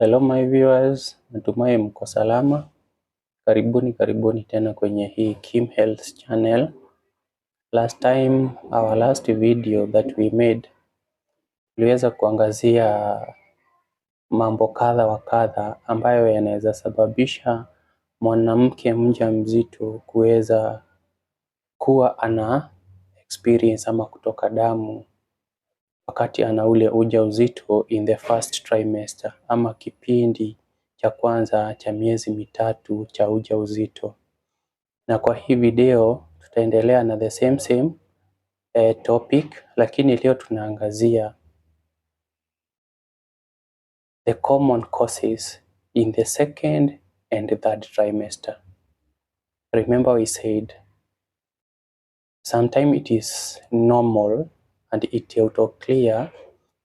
Hello my viewers, natumai mko salama. Karibuni tena kwenye hii Kim Health channel. Our last video that we made, tuliweza kuangazia mambo kadha wa kadha ambayo yanaweza sababisha mwanamke mjamzito kuweza kuwa ana experience ama kutoka damu wakati ana ule ujauzito in the first trimester ama kipindi cha kwanza cha miezi mitatu cha ujauzito. Na kwa hii video tutaendelea na the same topic, lakini leo tunaangazia the common causes in the second and third trimester. Remember we said sometimes it is normal and it auto clear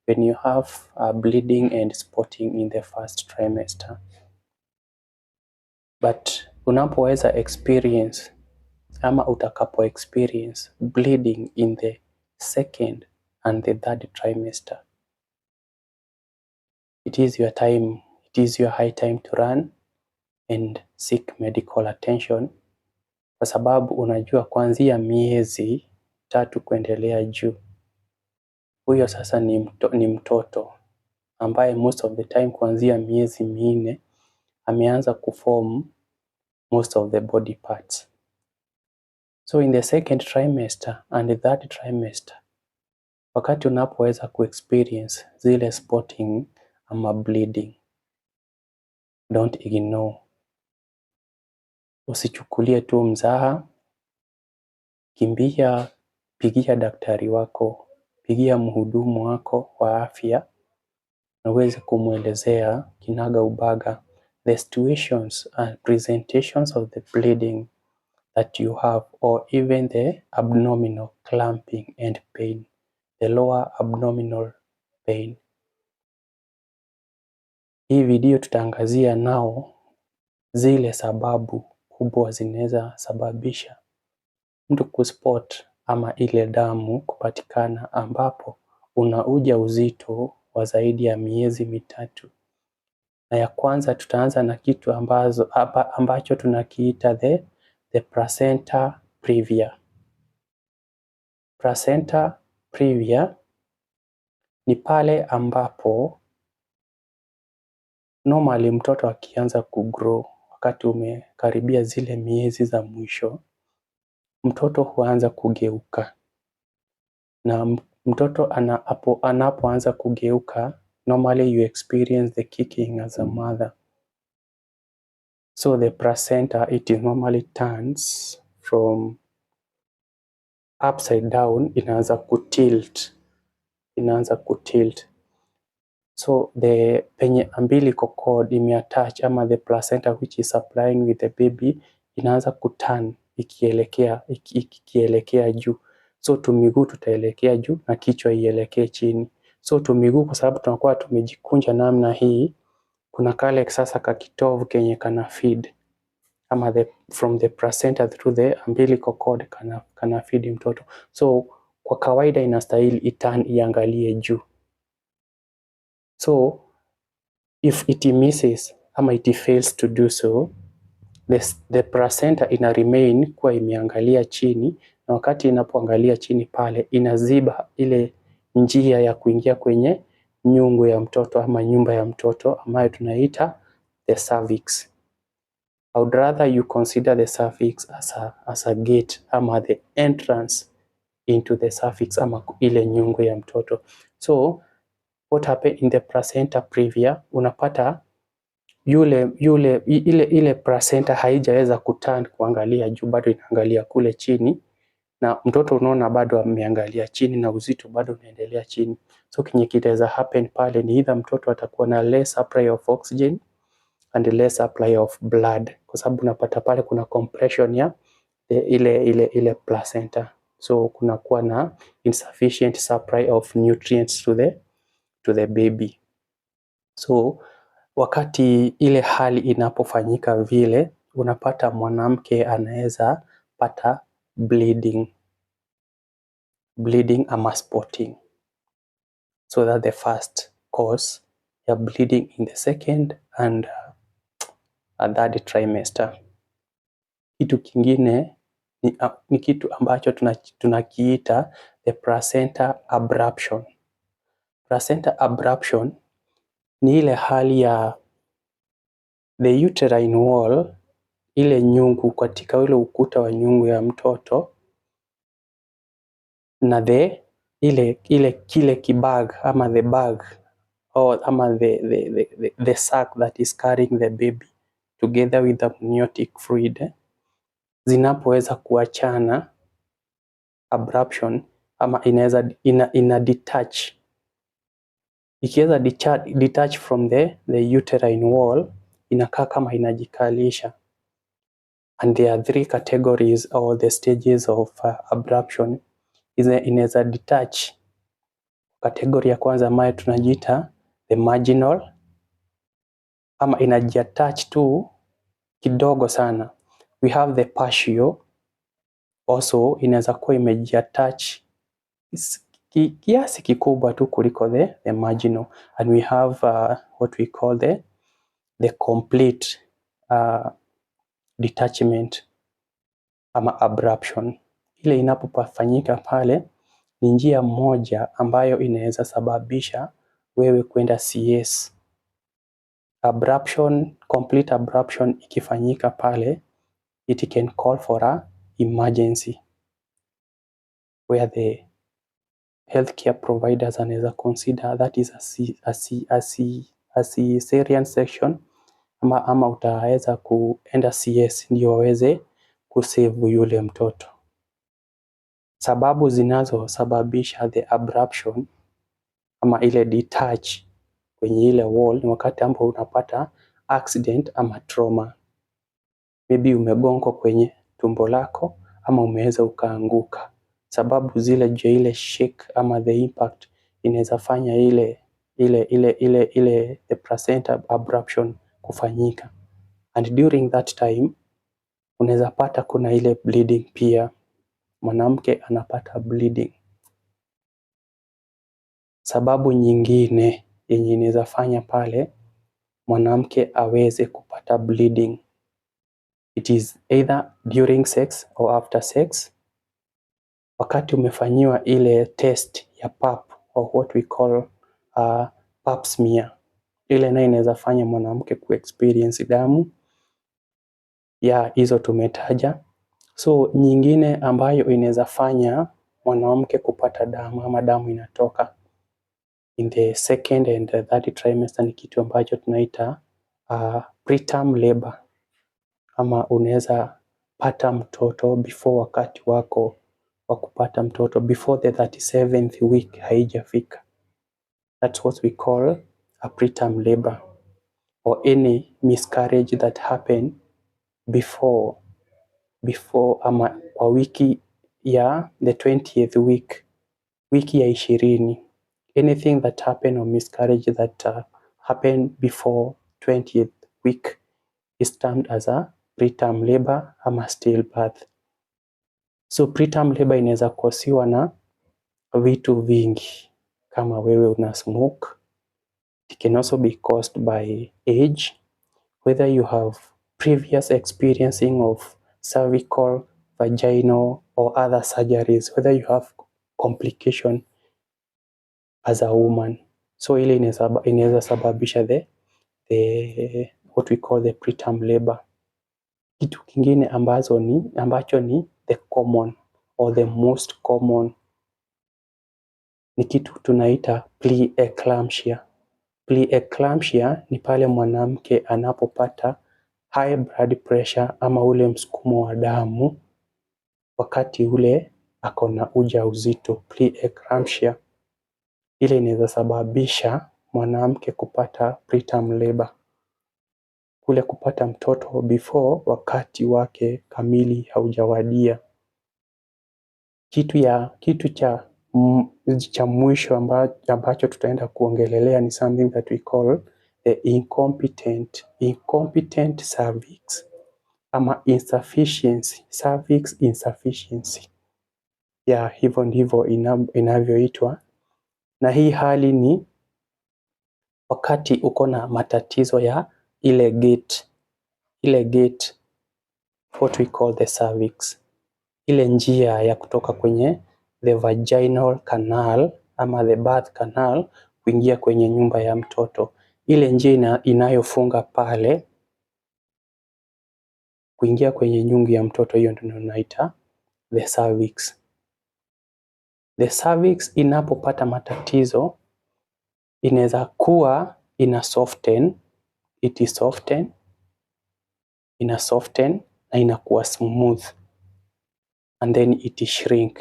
when you have bleeding and spotting in the first trimester. But unapoweza experience ama utakapo experience bleeding in the second and the third trimester, it is your high time to run and seek medical attention, kwa sababu unajua kuanzia miezi 3 kuendelea juu, huyo sasa ni mtoto ambaye most of the time kuanzia miezi 4 ameanza kuform most of the body parts. So in the second trimester and the third trimester, wakati unapoweza kuexperience zile spotting ama bleeding, don't ignore. Usichukulie tu mzaha, kimbia, pigia daktari wako, pigia mhudumu wako wa afya na uweze kumwelezea kinaga ubaga the situations and presentations of the bleeding that you have, or even the abdominal clamping and pain, the lower abdominal pain. Hii video tutaangazia nao zile sababu kubwa zinaweza sababisha mtu kuspot ama ile damu kupatikana ambapo una ujauzito wa zaidi ya miezi mitatu. Na ya kwanza tutaanza na kitu ambacho tunakiita the placenta previa. Placenta previa ni pale ambapo normally mtoto akianza kugrow, wakati umekaribia zile miezi za mwisho, mtoto huanza kugeuka. Na mtoto anapoanza kugeuka, normally you experience the kicking as a mother. So the placenta, it normally turns from upside down, inaanza kutilt. So the penye umbilical cord imeattach ama the placenta which is supplying with the baby inaanza kuturn ikielekea juu. So tumiguu tutaelekea juu na kichwa ielekee chini. So tumiguu kwa sababu tunakuwa tumejikunja namna hii, kuna kale sasa kakitovu kenye kana feed ama from the placenta through the umbilical cord kana feed mtoto. So kwa kawaida inastahili iturn iangalie juu. So if it misses ama it fails to do so, the placenta ina remain kuwa imeangalia chini, na wakati inapoangalia chini pale inaziba ile njia ya kuingia kwenye nyungu ya mtoto ama nyumba ya mtoto ambayo tunaita the cervix. I would rather you consider the cervix as a gate ama the entrance into the cervix ama ile nyungu ya mtoto. So what happen in the placenta previa, unapata ile placenta haijaweza kuturn kuangalia juu, bado inaangalia kule chini, na mtoto unaona bado ameangalia chini na uzito bado unaendelea chini. So kinye kitaweza happen pale ni either mtoto atakuwa na less supply of oxygen and less supply of blood, kwa sababu unapata pale kuna compression ya ile placenta, so kuna kuwa na insufficient supply of nutrients to the baby. So wakati ile hali inapofanyika vile, unapata mwanamke anaweza pata bleeding ama spotting. So that the first cause ya bleeding in the second and third trimester. Kitu kingine ni kitu ambacho tunakiita the placenta abruption. Placenta abruption ni ile hali ya the uterine wall, ile nyungu katika ule ukuta wa nyungu ya mtoto na kile kibag ama the bag ama the sac that is carrying the baby together with the amniotic fluid zinapoweza kuachana, abruption, ama ina detach. Ikiweza detach from the uterine wall, inakaa kama inajikalisha. And there are 3 categories or the stages of abruption. Inaweza detach. Kategori ya kwanza ambayo tunajiita the marginal, ama inajiattach tu kidogo sana. We have the partial, also inaweza kuwa imejiattach kiasi kikubwa tu kuliko the marginal. And we have what we call the complete detachment ama abruption. Ile inapofanyika pale ni njia moja ambayo inaweza sababisha wewe kwenda CS. Abruption, complete abruption ikifanyika pale, it can call for a emergency where the healthcare providers anaweza consider that is a cesarean section, ama utaweza kuenda CS ndio waweze kusave yule mtoto. Sababu zinazosababisha the abruption ama ile detach kwenye ile wall ni wakati ambapo unapata accident ama trauma. Maybe umegongwa kwenye tumbo lako ama umeweza ukaanguka. Sababu zile juu ya ile shake ama the impact inaweza fanya the placenta abruption kufanyika. And during that time unaweza pata kuna ile bleeding pia. Mwanamke anapata bleeding. Sababu nyingine yenye inaweza fanya pale mwanamke aweze kupata bleeding, it is either during sex or after sex. Wakati umefanyiwa ile test ya pap or what we call pap smear, ile nayo inaweza fanya mwanamke kuexperience damu ya hizo tumetaja. So nyingine ambayo inaweza fanya mwanamke kupata damu ama damu inatoka in the second and the third trimester ni kitu ambacho tunaita preterm labor, ama unaweza pata mtoto before wakati wako wa kupata mtoto, before the 37th week haijafika. That's what we call a preterm labor or any miscarriage that happen before ama kwa wiki ya the 20th week, wiki ya 20. Anything that happen or miscarriage that happen before 20th week is termed as a preterm labor ama stillbirth. So preterm labor inaweza kosiwa na vitu vingi kama wewe una smoke. It can also be caused by age, whether you have previous experiencing of cervical, vaginal or other surgeries, whether you have complication as a woman. So ile inaweza sababisha the what we call the preterm labor. Kitu kingine ambacho ni the common or the most common ni kitu tunaita preeclampsia. Preeclampsia ni pale mwanamke anapopata high blood pressure ama ule msukumo wa damu wakati ule ako na ujauzito. Preeclampsia ile inaweza sababisha mwanamke kupata preterm labor, kule kupata mtoto before wakati wake kamili haujawadia. Kitu cha mwisho ambacho tutaenda kuongelelea ni something that we call the incompetent cervix ama insufficiency, cervix insufficiency. Hivyo ndivyo inavyoitwa, na hii hali ni wakati uko na matatizo ya ile gate, what we call the cervix, ile njia ya kutoka kwenye the vaginal canal ama the birth canal kuingia kwenye nyumba ya mtoto. Ile njia inayofunga pale kuingia kwenye nyungu ya mtoto, hiyo ndio tunaita the cervix. The cervix inapopata matatizo inaweza kuwa ina soften na inakuwa smooth and then it shrink,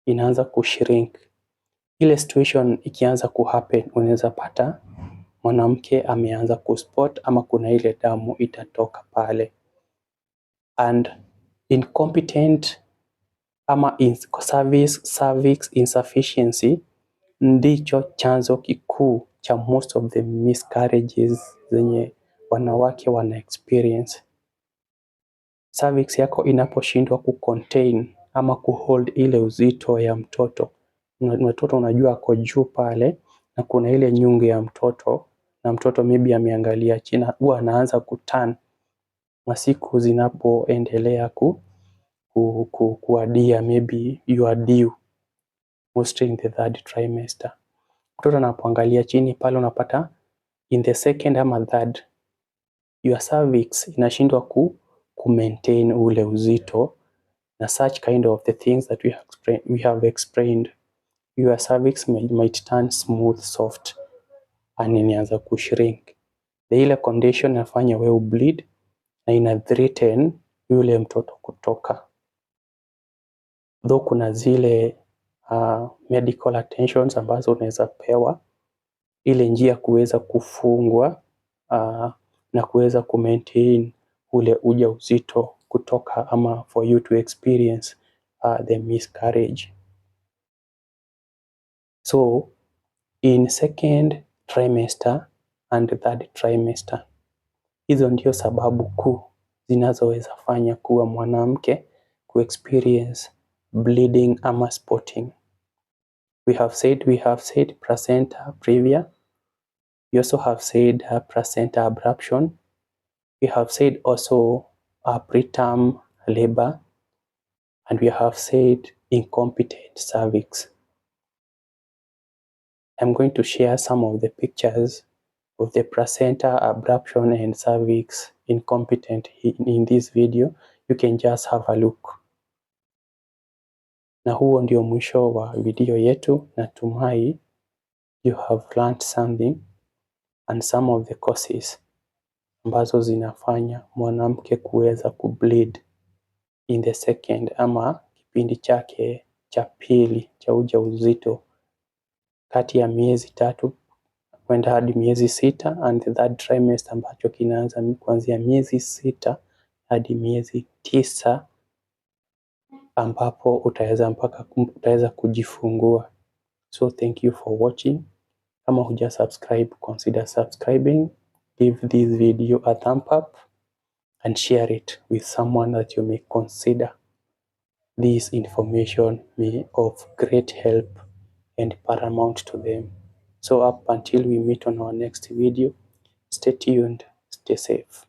inaanza kushrink. Ile situation ikianza kuhappen, unaweza pata mwanamke ameanza kuspot ama kuna ile damu itatoka pale. And incompetent ama cervix insufficiency ndicho chanzo kikuu cha most of the miscarriages zenye wanawake wana experience. Cervix yako inaposhindwa kucontain ama kuhold ile uzito ya mtoto, unajua ako juu pale na kuna ile nyungu ya mtoto na mtoto maybe ameangalia chini, huwa anaanza kuturn masiku zinapoendelea kuadia, maybe you are due mostly in the third trimester. Mtoto anapoangalia chini pale unapata in the second ama third, your cervix inashindwa maintain ule uzito na such kind of the things that we have explained. Your cervix might turn smooth, soft and inaanza kushrink. Ile condition inafanya wewe bleed na ina threaten yule mtoto kutoka. Though kuna zile medical attentions ambazo unaweza pewa ile njia kuweza kufungwa na kuweza kumaintain ule ujauzito kutoka ama for you to experience the miscarriage. So in second trimester and third trimester, hizo ndio sababu kuu zinazoweza fanya kuwa mwanamke experience bleeding ama spotting. We have said placenta previa. We also have said placenta abruption. We have said also preterm labor, and we have said incompetent cervix. I'm going to share some of the pictures of the placenta abruption and cervix incompetent in this video. You can just have a look. Na huo ndio mwisho wa video yetu. Natumai you have learned something and some of the causes ambazo zinafanya mwanamke kuweza kubleed in the second ama kipindi chake cha pili cha ujauzito kati ya miezi 3 kwenda hadi miezi 6 and the third trimester ambacho kinaanza kuanzia miezi 6 hadi miezi 9 ambapo utaweza kujifungua. So thank you for watching. Kama huja subscribe, consider subscribing. Give this video a thumb up and share it with someone that you may consider this information may of great help and paramount to them. So up until we meet on our next video, stay tuned, stay safe.